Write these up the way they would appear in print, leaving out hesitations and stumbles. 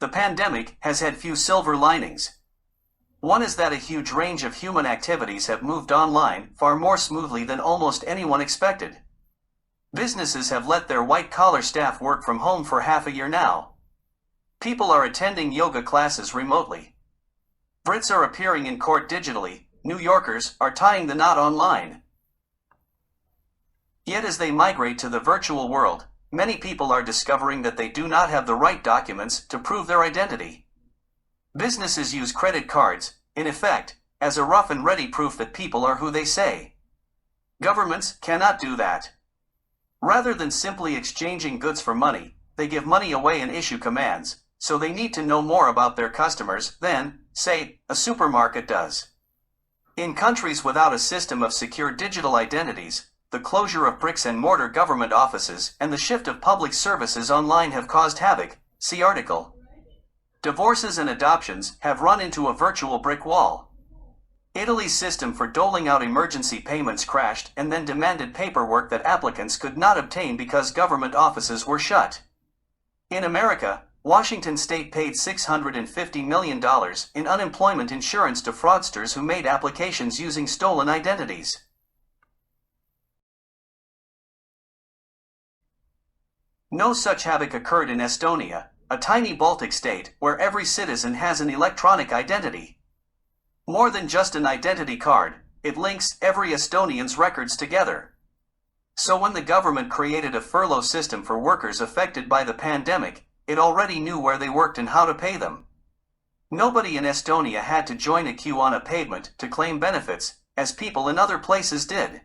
The pandemic has had few silver linings. One is that a huge range of human activities have moved online far more smoothly than almost anyone expected. Businesses have let their white-collar staff work from home for half a year now. People are attending yoga classes remotely. Brits are appearing in court digitally. New Yorkers are tying the knot online. Yet as they migrate to the virtual world, many people are discovering that they do not have the right documents to prove their identity. Businesses use credit cards, in effect, as a rough and ready proof that people are who they say. Governments cannot do that. Rather than simply exchanging goods for money, they give money away and issue commands, so they need to know more about their customers than, say, a supermarket does. In countries without a system of secure digital identities, the closure of bricks-and-mortar government offices and the shift of public services online have caused havoc. See article. Divorces and adoptions have run into a virtual brick wall. Italy's system for doling out emergency payments crashed and then demanded paperwork that applicants could not obtain because government offices were shut. In America, Washington state paid $650 million in unemployment insurance to fraudsters who made applications using stolen identities. No such havoc occurred in Estonia, a tiny Baltic state where every citizen has an electronic identity. More than just an identity card, it links every Estonian's records together. So when the government created a furlough system for workers affected by the pandemic, it already knew where they worked and how to pay them. Nobody in Estonia had to join a queue on a pavement to claim benefits, as people in other places did.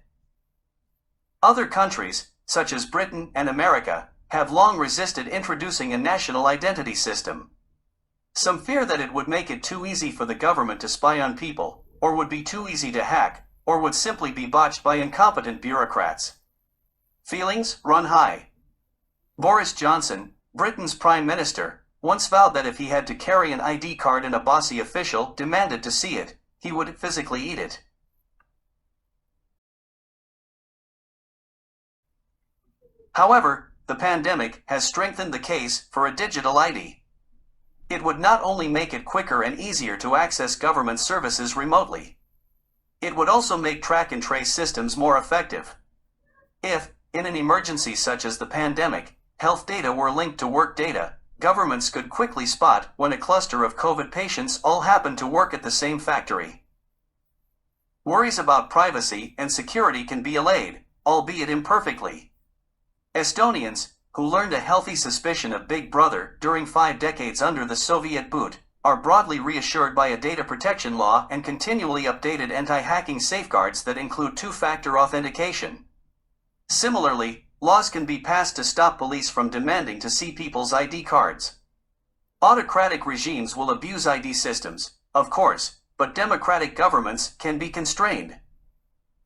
Other countries, such as Britain and America, have long resisted introducing a national identity system. Some fear that it would make it too easy for the government to spy on people, or would be too easy to hack, or would simply be botched by incompetent bureaucrats. Feelings run high. Boris Johnson, Britain's Prime Minister, once vowed that if he had to carry an ID card and a bossy official demanded to see it, he would physically eat it. However, the pandemic has strengthened the case for a digital ID. It would not only make it quicker and easier to access government services remotely. It would also make track and trace systems more effective. If, in an emergency such as the pandemic, health data were linked to work data, governments could quickly spot when a cluster of COVID patients all happened to work at the same factory. Worries about privacy and security can be allayed, albeit imperfectly. Estonians, who learned a healthy suspicion of Big Brother during 5 decades under the Soviet boot, are broadly reassured by a data protection law and continually updated anti-hacking safeguards that include two-factor authentication. Similarly, laws can be passed to stop police from demanding to see people's ID cards. Autocratic regimes will abuse ID systems, of course, but democratic governments can be constrained.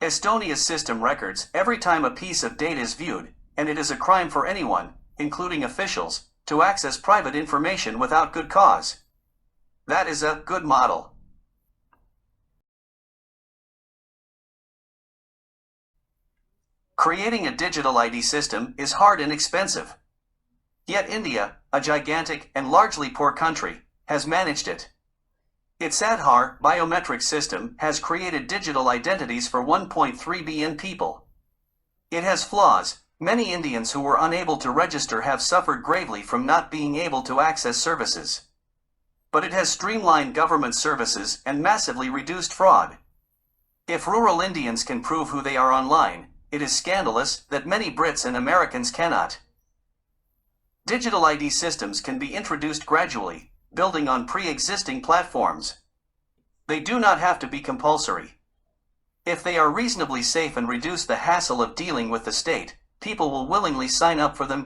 Estonia's system records every time a piece of data is viewed, and it is a crime for anyone, including officials, to access private information without good cause. That is a good model. Creating a digital ID system is hard and expensive. Yet India, a gigantic and largely poor country, has managed it. Its Aadhaar biometric system has created digital identities for 1.3 billion people. It has flaws. Many Indians who were unable to register have suffered gravely from not being able to access services. But it has streamlined government services and massively reduced fraud. If rural Indians can prove who they are online, it is scandalous that many Brits and Americans cannot. Digital ID systems can be introduced gradually, building on pre-existing platforms. They do not have to be compulsory. If they are reasonably safe and reduce the hassle of dealing with the state, people will willingly sign up for them.